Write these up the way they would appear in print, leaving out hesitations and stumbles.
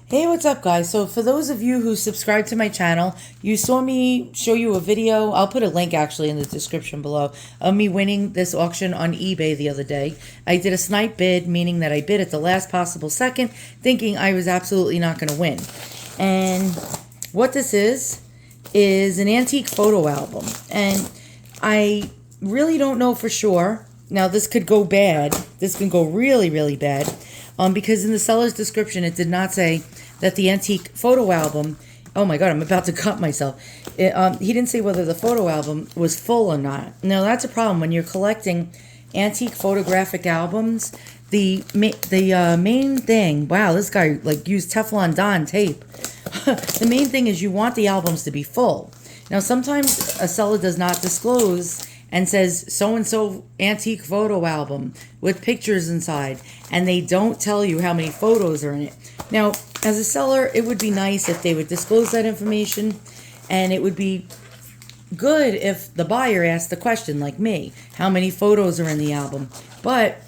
Hey, what's up, guys? So, for those of you who subscribe to my channel, you saw me show you a video. I'll put a link actually in the description below of me winning this auction on eBay the other day. I did a snipe bid, meaning that I bid at the last possible second, thinking I was absolutely not going to win. And what this is an antique photo album. And I really don't know for sure. Now, this could go bad. This can go really, really bad. Because in the seller's description, it did not say that the antique photo album, oh my God, I'm about to cut myself. He didn't say whether the photo album was full or not. Now, that's a problem when you're collecting antique photographic albums. The main thing, wow, this guy like used Teflon Don tape. The main thing is you want the albums to be full. Now, sometimes a seller does not disclose and says so-and-so antique photo album with pictures inside, and they don't tell you how many photos are in it. Now, as a seller, it would be nice if they would disclose that information, and it would be good if the buyer asked the question, like me, how many photos are in the album? But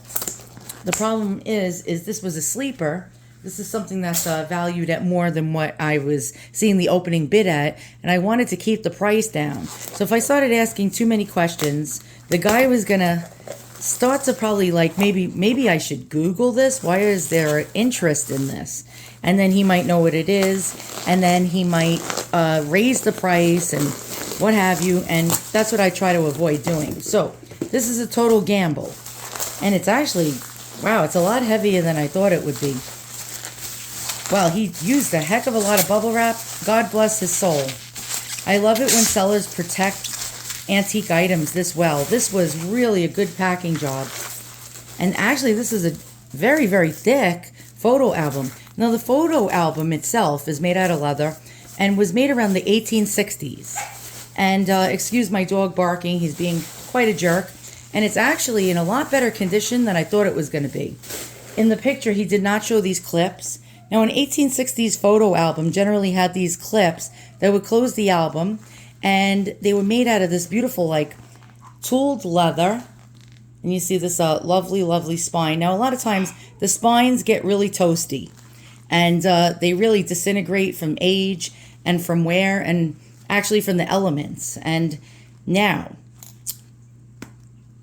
the problem is this was a sleeper. This is something that's valued at more than what I was seeing the opening bid at, and I wanted to keep the price down. So if I started asking too many questions, the guy was gonna start to probably like, maybe I should Google this. Why is there interest in this? And then he might know what it is, and then he might raise the price and what have you, and that's what I try to avoid doing. So this is a total gamble, and it's actually, wow, it's a lot heavier than I thought it would be. Well, he used a heck of a lot of bubble wrap. God bless his soul. I love it when sellers protect antique items this well. This was really a good packing job. And actually, this is a very, very thick photo album. Now, the photo album itself is made out of leather and was made around the 1860s. And excuse my dog barking. He's being quite a jerk. And it's actually in a lot better condition than I thought it was going to be. In the picture, he did not show these clips. Now, an 1860s photo album generally had these clips that would close the album, and they were made out of this beautiful, like, tooled leather. And you see this lovely, lovely spine. Now, a lot of times, the spines get really toasty, and they really disintegrate from age and from wear, and actually from the elements. And now,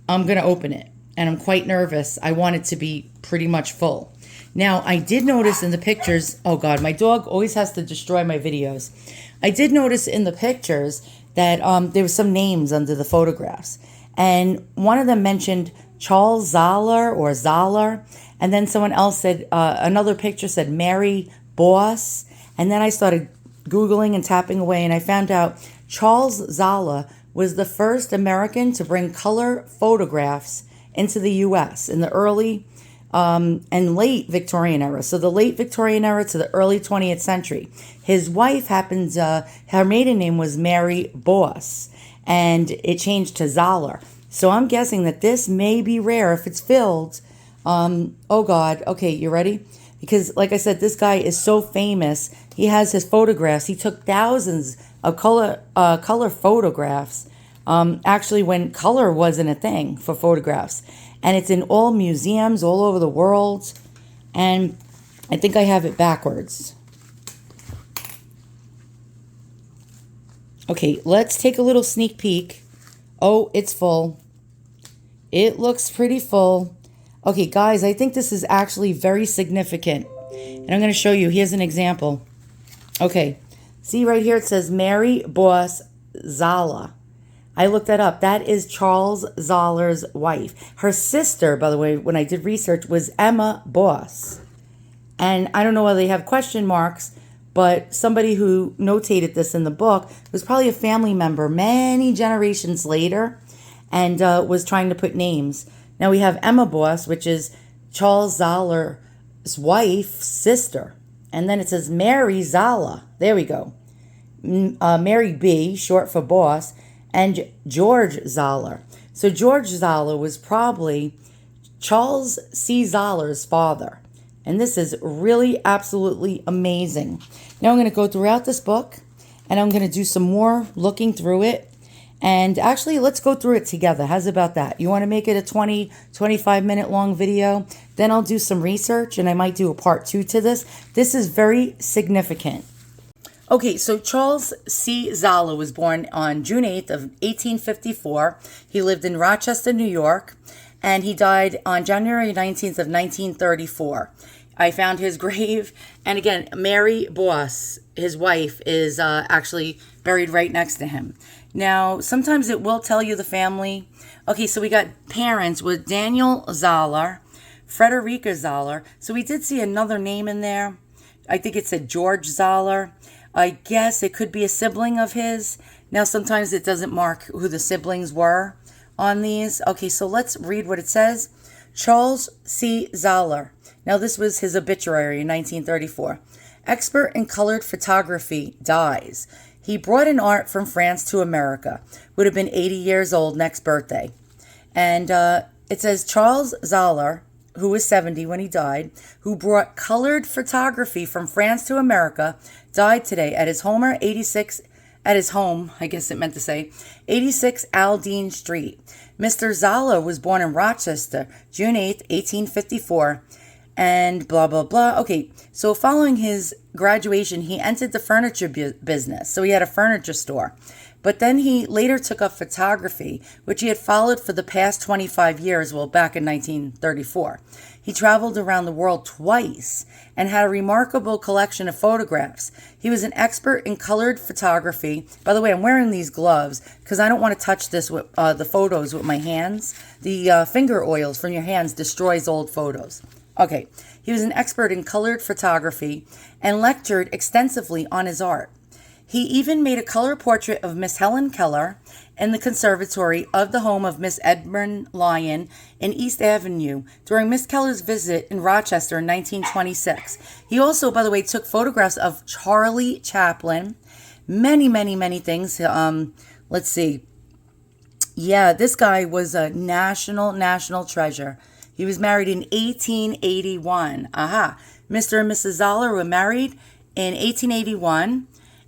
I'm going to open it, and I'm quite nervous. I want it to be pretty much full. Now, I did notice in the pictures, oh God, my dog always has to destroy my videos. I did notice in the pictures that there were some names under the photographs. And one of them mentioned Charles Zoller or Zoller. And then someone else said, another picture said Mary Boss. And then I started Googling and tapping away, and I found out Charles Zoller was the first American to bring color photographs into the U.S. in the early and late Victorian era. So the late Victorian era to the early 20th century. His wife happens, her maiden name was Mary Boss, and it changed to Zoller. So I'm guessing that this may be rare if it's filled. Oh God, okay, you ready? Because like I said, this guy is so famous. He has his photographs. He took thousands of color photographs, actually when color wasn't a thing for photographs. And it's in all museums all over the world. And I think I have it backwards. Okay, let's take a little sneak peek. Oh, it's full. It looks pretty full. Okay, guys, I think this is actually very significant. And I'm going to show you. Here's an example. Okay, see right here it says Mary Boss Zoller. I looked that up. That is Charles Zoller's wife. Her sister, by the way, when I did research, was Emma Boss. And I don't know whether they have question marks, but somebody who notated this in the book was probably a family member many generations later and was trying to put names. Now we have Emma Boss, which is Charles Zoller's wife's sister. And then it says Mary Zoller. There we go. Mary B, short for Boss, and George Zoller. So George Zoller was probably Charles C. Zoller's father. And this is really absolutely amazing. Now I'm going to go throughout this book, and I'm going to do some more looking through it. And actually, let's go through it together. How's about that? You want to make it a 20, 25-minute long video? Then I'll do some research, and I might do a part 2 to this. This is very significant. Okay, so Charles C. Zoller was born on June 8th of 1854. He lived in Rochester, New York, and he died on January 19th of 1934. I found his grave, and again, Mary Boss, his wife, is actually buried right next to him. Now, sometimes it will tell you the family. Okay, so we got parents with Daniel Zoller, Frederica Zoller. So we did see another name in there. I think it said George Zoller. I guess it could be a sibling of his. Now, sometimes it doesn't mark who the siblings were on these. Okay, so let's read what it says. Charles C. Zoller. Now, this was his obituary in 1934. Expert in colored photography, dies. He brought in art from France to America. Would have been 80 years old next birthday. And it says Charles Zoller, who was 70 when he died, who brought colored photography from France to America, died today at his home, I guess it meant to say, 86 Aldine Street. Mr. Zoller was born in Rochester, June 8th, 1854, and blah, blah, blah. Okay, so following his graduation, he entered the furniture business. So he had a furniture store. But then he later took up photography, which he had followed for the past 25 years, well, back in 1934. He traveled around the world twice and had a remarkable collection of photographs. He was an expert in colored photography. By the way, I'm wearing these gloves because I don't want to touch this with the photos with my hands. The finger oils from your hands destroys old photos. Okay, he was an expert in colored photography and lectured extensively on his art. He even made a color portrait of Miss Helen Keller in the conservatory of the home of Miss Edmund Lyon in East Avenue during Miss Keller's visit in Rochester in 1926. He also, by the way, took photographs of Charlie Chaplin, many, many, many things. Let's see. Yeah, this guy was a national treasure. He was married in 1881. Aha. Mr. and Mrs. Zoller were married in 1881.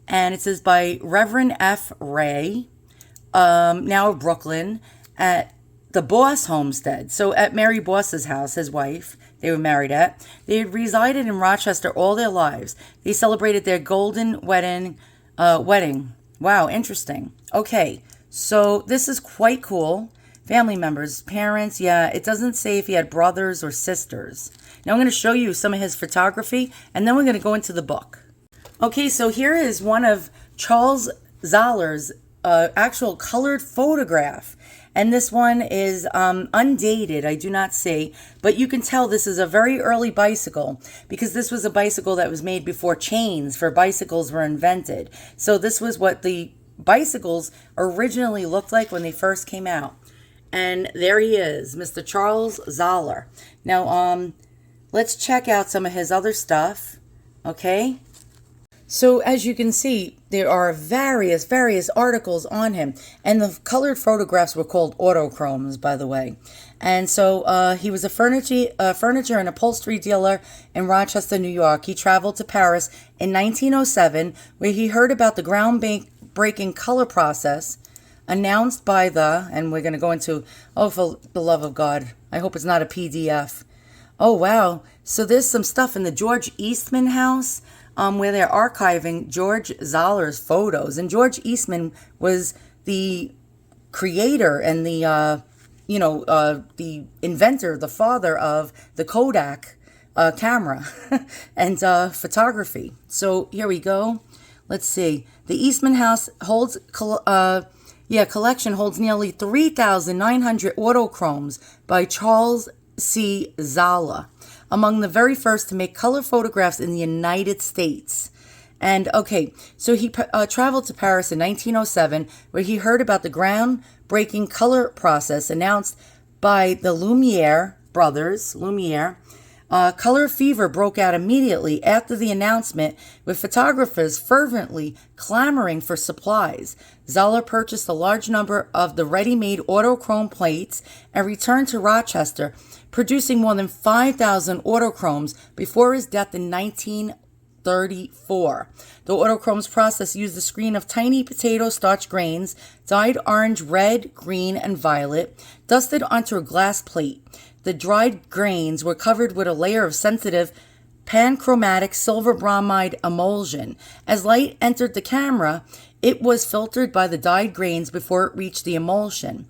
And it says by Reverend F. Ray, now of Brooklyn, at the Boss homestead. So at Mary Boss's house, his wife, they were married at. They had resided in Rochester all their lives. They celebrated their golden wedding. Wow, interesting. Okay, so this is quite cool. Family members, parents, yeah, it doesn't say if he had brothers or sisters. Now I'm going to show you some of his photography, and then we're going to go into the book. Okay, so here is one of Charles Zoller's actual colored photograph. And this one is undated, I do not see. But you can tell this is a very early bicycle because this was a bicycle that was made before chains for bicycles were invented. So this was what the bicycles originally looked like when they first came out. And there he is, Mr. Charles Zoller. Now, let's check out some of his other stuff, okay? So as you can see, there are various articles on him. And the colored photographs were called Autochromes, by the way. And so he was a furniture and upholstery dealer in Rochester, New York. He traveled to Paris in 1907, where he heard about the groundbreaking color process announced by and we're going to go into, oh, for the love of God, I hope it's not a PDF. Oh, wow. So there's some stuff in the George Eastman house where they're archiving George Zoller's photos. And George Eastman was the creator and the inventor, the father of the Kodak camera and photography. So here we go. Let's see. The Eastman house holds collection holds nearly 3,900 autochromes by Charles C. Zoller, among the very first to make color photographs in the United States. And okay, so he traveled to Paris in 1907, where he heard about the groundbreaking color process announced by the Lumiere brothers. Color fever broke out immediately after the announcement, with photographers fervently clamoring for supplies. Zoller purchased a large number of the ready-made autochrome plates and returned to Rochester, producing more than 5,000 autochromes before his death in 1934. 1934. The Autochrome's process used a screen of tiny potato starch grains, dyed orange, red, green, and violet, dusted onto a glass plate. The dried grains were covered with a layer of sensitive panchromatic silver bromide emulsion. As light entered the camera, it was filtered by the dyed grains before it reached the emulsion.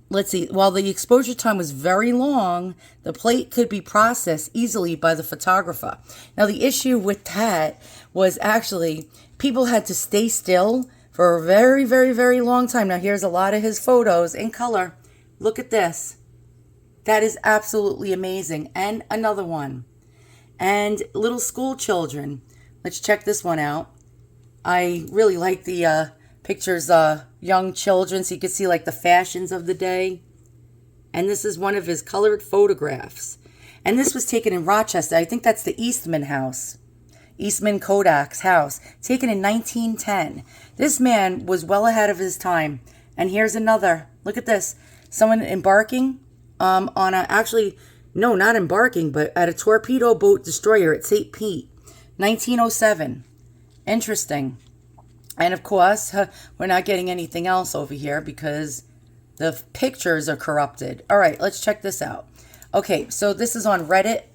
Let's see, while the exposure time was very long, the plate could be processed easily by the photographer. Now, the issue with that was actually people had to stay still for a very, very, very long time. Now, here's a lot of his photos in color. Look at this. That is absolutely amazing. And another one. And little school children. Let's check this one out. I really like the pictures, young children, so you can see like the fashions of the day. And this is one of his colored photographs. And this was taken in Rochester. I think that's the Eastman house. Eastman Kodak's house. Taken in 1910. This man was well ahead of his time. And here's another. Look at this. Someone embarking on a, actually, no, not embarking, but at a torpedo boat destroyer at St. Pete. 1907. Interesting. And of course, we're not getting anything else over here because the pictures are corrupted. All right, let's check this out. Okay, so this is on Reddit.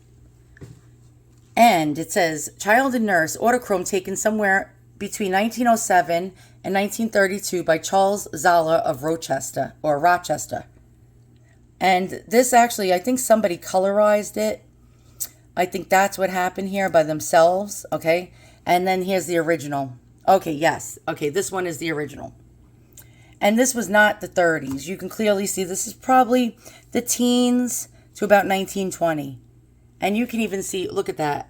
And it says, Child and Nurse, Autochrome taken somewhere between 1907 and 1932 by Charles Zoller of Rochester. And this actually, I think somebody colorized it. I think that's what happened here by themselves, okay? And then here's the original. Okay, yes. Okay, this one is the original. And this was not the 30s. You can clearly see this is probably the teens to about 1920. And you can even see, look at that.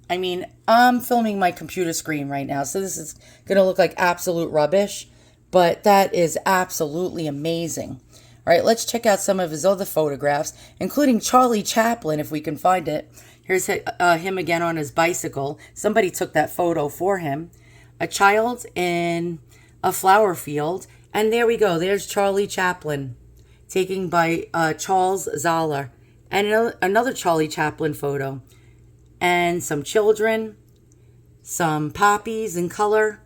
I mean, I'm filming my computer screen right now, so this is going to look like absolute rubbish. But that is absolutely amazing. All right, let's check out some of his other photographs, including Charlie Chaplin, if we can find it. Here's him again on his bicycle. Somebody took that photo for him. A child in a flower field. And there we go. There's Charlie Chaplin, taken by Charles Zoller. And another Charlie Chaplin photo. And some children. Some poppies in color.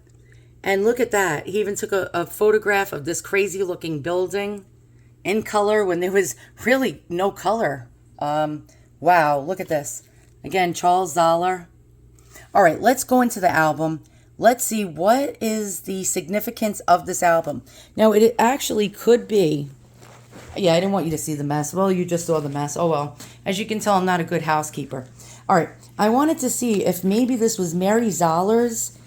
And look at that. He even took a photograph of this crazy looking building in color when there was really no color. Wow, look at this. Again, Charles Zoller. All right, let's go into the album. Let's see what is the significance of this album. Now, it actually could be... Yeah, I didn't want you to see the mess. Well, you just saw the mess. Oh, well. As you can tell, I'm not a good housekeeper. All right, I wanted to see if maybe this was Mary Zoller's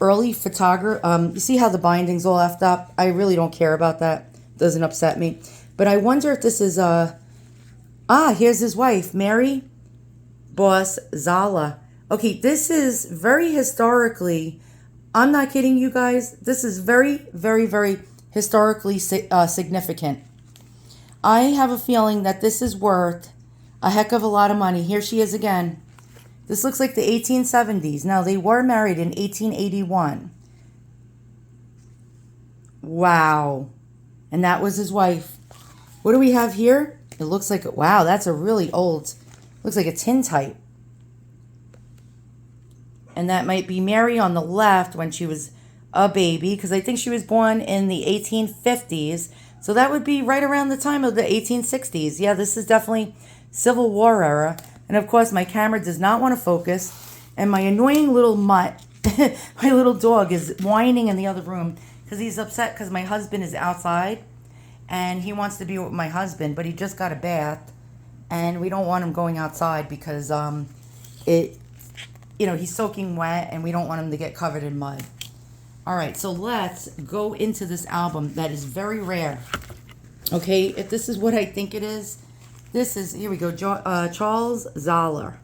early photography. You see how the binding's all effed up? I really don't care about that. Doesn't upset me. But I wonder if this is... here's his wife, Mary Boss Zoller. Okay, this is very historically... I'm not kidding you guys. This is very, very, very historically significant. I have a feeling that this is worth a heck of a lot of money. Here she is again. This looks like the 1870s. Now, they were married in 1881. Wow. And that was his wife. What do we have here? It looks like, wow, that's a really old, looks like a tintype. And that might be Mary on the left when she was a baby, because I think she was born in the 1850s. So that would be right around the time of the 1860s. Yeah, this is definitely Civil War era. And of course, my camera does not want to focus. And my annoying little mutt, my little dog, is whining in the other room because he's upset because my husband is outside. And he wants to be with my husband, but he just got a bath. And we don't want him going outside because he's soaking wet and we don't want him to get covered in mud. All right, so let's go into this album that is very rare. Okay, if this is what I think it is, this is, here we go, Charles Zoller.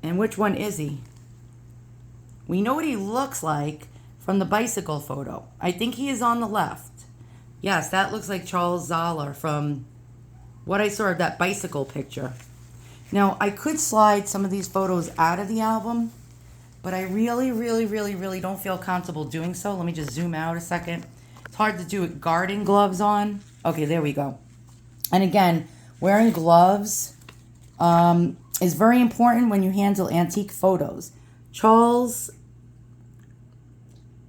And which one is he? We know what he looks like from the bicycle photo. I think he is on the left. Yes, that looks like Charles Zoller from what I saw of that bicycle picture. Now, I could slide some of these photos out of the album, but I really, really, really, really don't feel comfortable doing so. Let me just zoom out a second. It's hard to do with garden gloves on. Okay, there we go. And again, wearing gloves is very important when you handle antique photos. Charles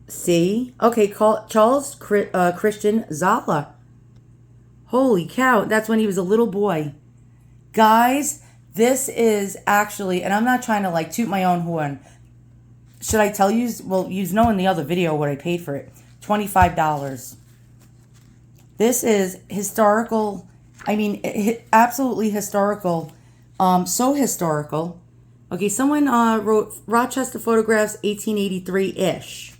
Christian Zoller. Holy cow, that's when he was a little boy. Guys, this is actually, and I'm not trying to like toot my own horn. Should I tell you? Well, you know in the other video what I paid for it. $25. This is historical. I mean, absolutely historical. So historical. Okay, someone wrote Rochester Photographs 1883-ish.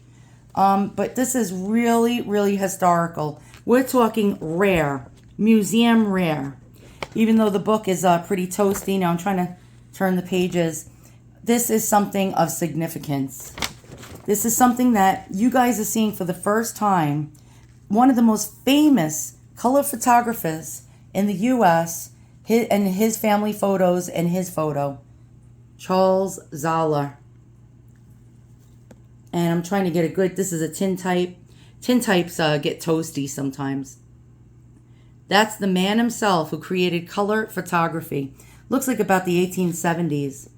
But this is really, really historical. We're talking rare. Museum rare. Even though the book is pretty toasty. Now I'm trying to turn the pages. This is something of significance. This is something that you guys are seeing for the first time. One of the most famous color photographers in the U.S. and his family photos and his photo. Charles Zoller. And I'm trying to get a good, this is a tintype. Tintypes get toasty sometimes. That's the man himself who created color photography. Looks like about the 1870s.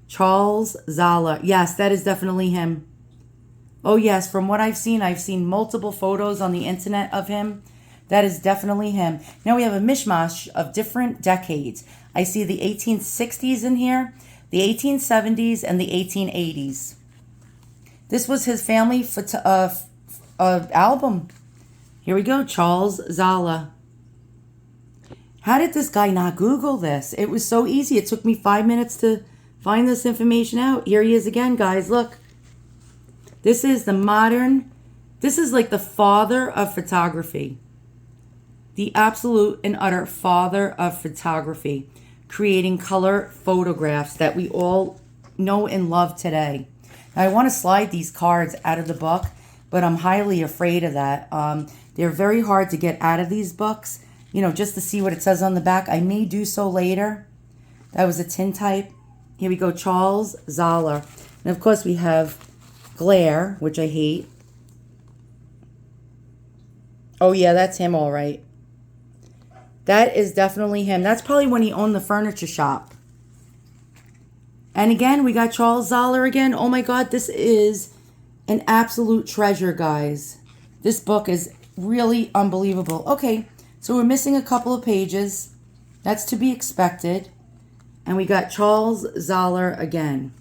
Charles Zoller. Yes, that is definitely him. Oh yes, from what I've seen multiple photos on the internet of him. That is definitely him. Now we have a mishmash of different decades. I see the 1860s in here, the 1870s, and the 1880s. This was his family album. Here we go, Charles Zoller. How did this guy not Google this? It was so easy. It took me 5 minutes to find this information out. Here he is again, guys. Look. This is this is like the father of photography. The absolute and utter father of photography. Creating color photographs that we all know and love today. Now, I want to slide these cards out of the book, but I'm highly afraid of that. They're very hard to get out of these books, you know, just to see what it says on the back. I may do so later. That was a tintype. Here we go, Charles Zoller. And of course we have glare, which I hate. Oh yeah, that's him all right. That is definitely him. That's probably when he owned the furniture shop. And again, we got Charles Zoller again. Oh my God, this is an absolute treasure, guys. This book is really unbelievable. Okay, so we're missing a couple of pages. That's to be expected. And we got Charles Zoller again.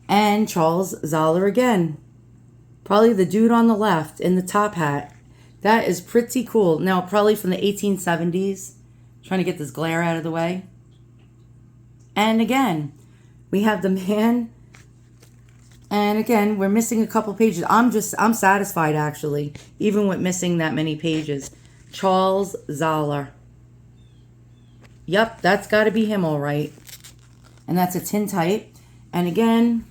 And Charles Zoller again. Probably the dude on the left in the top hat. That is pretty cool. Now, probably from the 1870s. Trying to get this glare out of the way. And again, we have the man. And again, we're missing a couple pages. I'm satisfied, actually, even with missing that many pages. Charles Zoller. Yep, that's got to be him, all right. And that's a tintype. And again,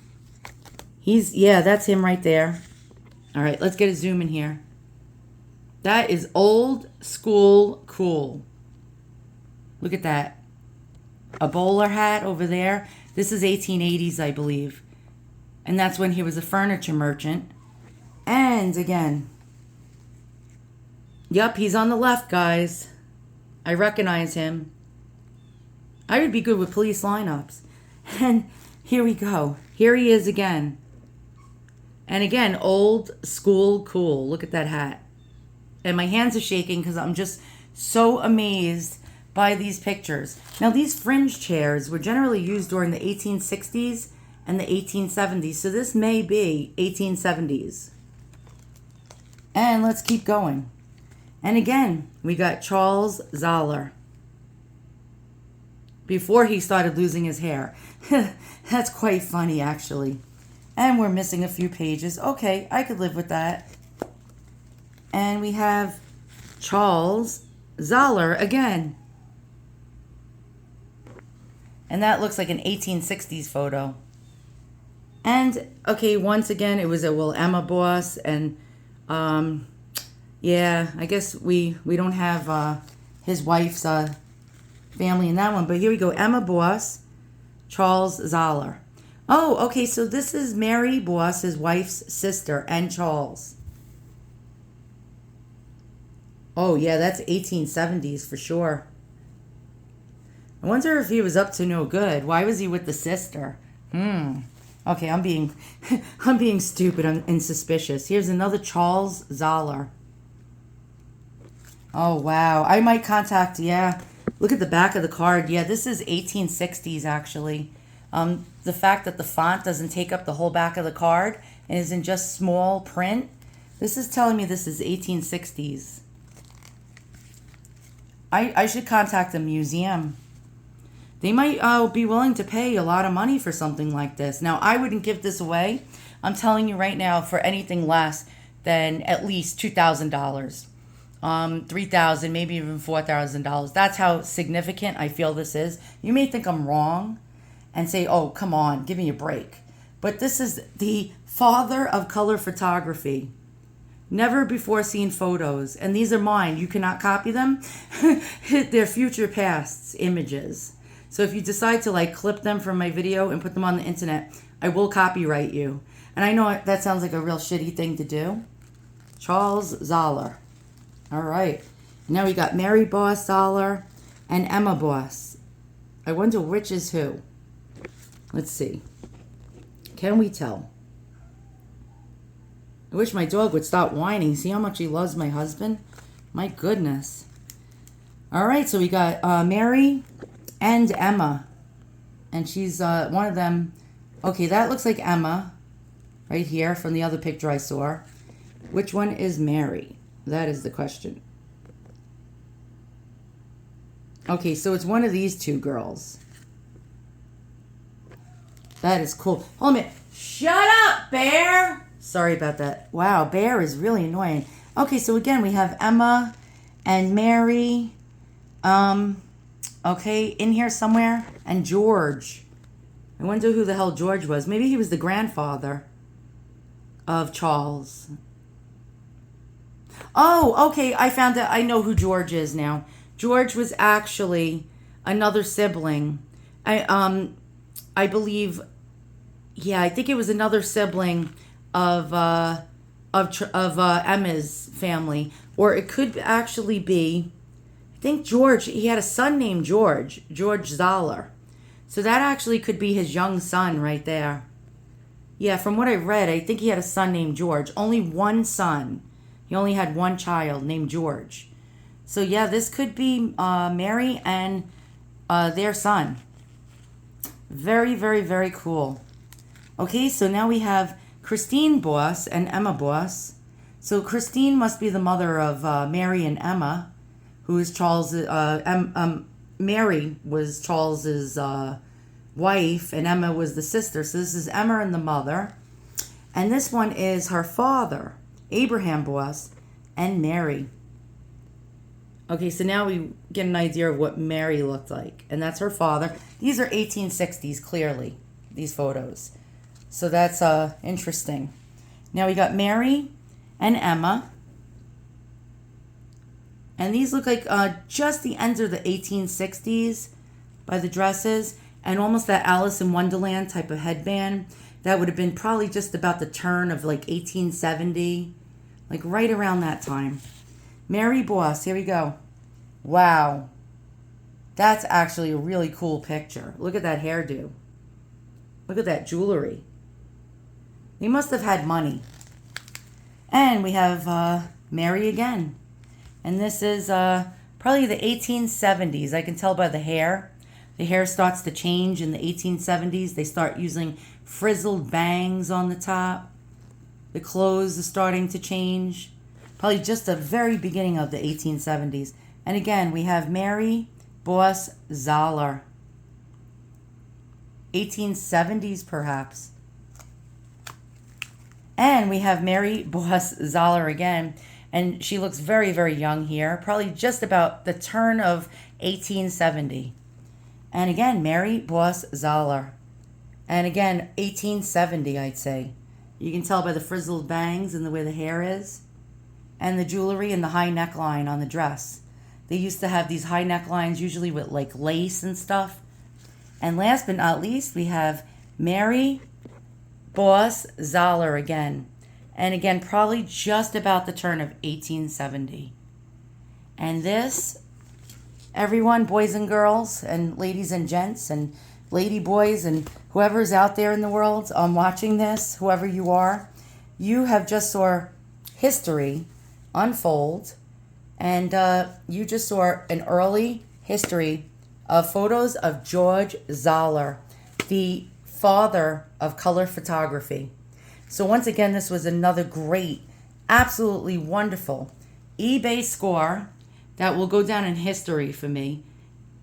that's him right there. All right, let's get a zoom in here. That is old school cool. Look at that. A bowler hat over there. This is 1880s, I believe. And that's when he was a furniture merchant. And again. Yep, he's on the left, guys. I recognize him. I would be good with police lineups. And here we go. Here he is again. And again, old school cool. Look at that hat. And my hands are shaking because I'm just so amazed by these pictures. Now, these fringe chairs were generally used during the 1860s and the 1870s. So this may be 1870s. And let's keep going. And again, we got Charles Zoller. Before he started losing his hair. That's quite funny, actually. And we're missing a few pages. Okay, I could live with that. And we have Charles Zoller again. And that looks like an 1860s photo. And, okay, once again, it was a Emma Boss. And, yeah, I guess we don't have his wife's family in that one. But here we go. Emma Boss, Charles Zoller. Oh, okay, so this is Mary Boss, his wife's sister, and Charles. Oh, yeah, that's 1870s for sure. I wonder if he was up to no good. Why was he with the sister? Okay, I'm being I'm being stupid and suspicious. Here's another Charles Zoller. Oh, wow. I might contact, yeah. Look at the back of the card. Yeah, this is 1860s, actually. The fact that the font doesn't take up the whole back of the card and is in just small print, this is telling me this is 1860s. I should contact the museum. They might be willing to pay a lot of money for something like this. Now, I wouldn't give this away. I'm telling you right now, for anything less than at least $2,000. $3,000, maybe even $4,000. That's how significant I feel this is. You may think I'm wrong and say, oh, come on, give me a break. But this is the father of color photography. Never before seen photos. And these are mine. You cannot copy them. They're future past's images. So if you decide to like clip them from my video and put them on the internet, I will copyright you. And I know that sounds like a real shitty thing to do. Charles Zoller. All right. Now we got Mary Boss Zoller and Emma Boss. I wonder which is who. Let's see. Can we tell? I wish my dog would stop whining. See how much he loves my husband? My goodness. All right, so we got Mary and Emma. And she's one of them. Okay, that looks like Emma right here from the other picture I saw. Which one is Mary? That is the question. Okay, so it's one of these two girls. That is cool. Hold on a minute. Shut up, Bear! Sorry about that. Wow, Bear is really annoying. Okay, so again, we have Emma and Mary. Okay, in here somewhere. And George. I wonder who the hell George was. Maybe he was the grandfather of Charles. Oh, okay, I found out. I know who George is now. George was actually another sibling. I believe, yeah, I think it was another sibling of Emma's family, or it could actually be, I think George, he had a son named George Zoller. So that actually could be his young son right there. Yeah, from what I read, I think he had a son named George. Only one son. He only had one child named George. So yeah, this could be Mary and their son. Very, very, very cool. Okay, so now we have Christine Boss and Emma Boss. So Christine must be the mother of Mary and Emma, who is Charles. Mary was Charles's wife, and Emma was the sister. So this is Emma and the mother, and this one is her father, Abraham Boss, and Mary. Okay, so now we get an idea of what Mary looked like, and that's her father. These are 1860s, clearly, these photos. So that's interesting. Now we got Mary and Emma. And these look like just the ends of the 1860s by the dresses, and almost that Alice in Wonderland type of headband. That would have been probably just about the turn of like 1870, like right around that time. Mary Boss, here we go. Wow. That's actually a really cool picture. Look at that hairdo. Look at that jewelry. They must have had money. And we have Mary again. And this is probably the 1870s. I can tell by the hair. The hair starts to change in the 1870s. They start using frizzled bangs on the top. The clothes are starting to change. Probably just the very beginning of the 1870s. And again, we have Mary Boss Zoller. 1870s perhaps. And we have Mary Boss Zoller again. And she looks very, very young here. Probably just about the turn of 1870. And again, Mary Boss Zoller. And again, 1870, I'd say. You can tell by the frizzled bangs and the way the hair is. And the jewelry and the high neckline on the dress. They used to have these high necklines, usually with like lace and stuff. And last but not least, we have Mary Boss Zoller again. And again, probably just about the turn of 1870. And this everyone, boys and girls, and ladies and gents, and lady boys, and whoever's out there in the world watching this, whoever you are, you have just saw history unfold, and you just saw an early history of photos of George Zoller, the father of color photography. So once again, this was another great, absolutely wonderful eBay score that will go down in history for me,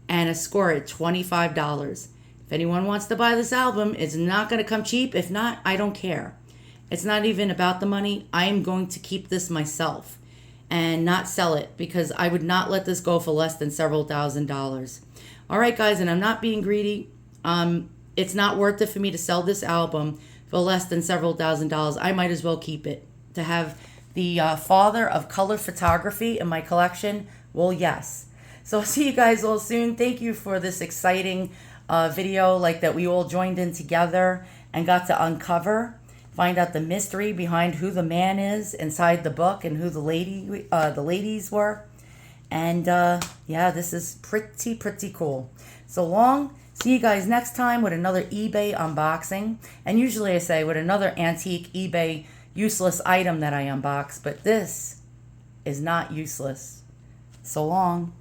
and a score at $25. If anyone wants to buy this album, it's not going to come cheap. If not, I don't care. It's not even about the money. I am going to keep this myself and not sell it, because I would not let this go for less than several $1,000s. All right, guys, and I'm not being greedy. It's not worth it for me to sell this album for less than several $1,000s. I might as well keep it. To have the father of color photography in my collection, well, yes. So I'll see you guys all soon. Thank you for this exciting video, like that we all joined in together and got to uncover, find out the mystery behind who the man is inside the book and who the ladies were. And yeah, this is pretty cool. So long. See you guys next time with another eBay unboxing. And usually I say with another antique eBay useless item that I unbox, but this is not useless. So long.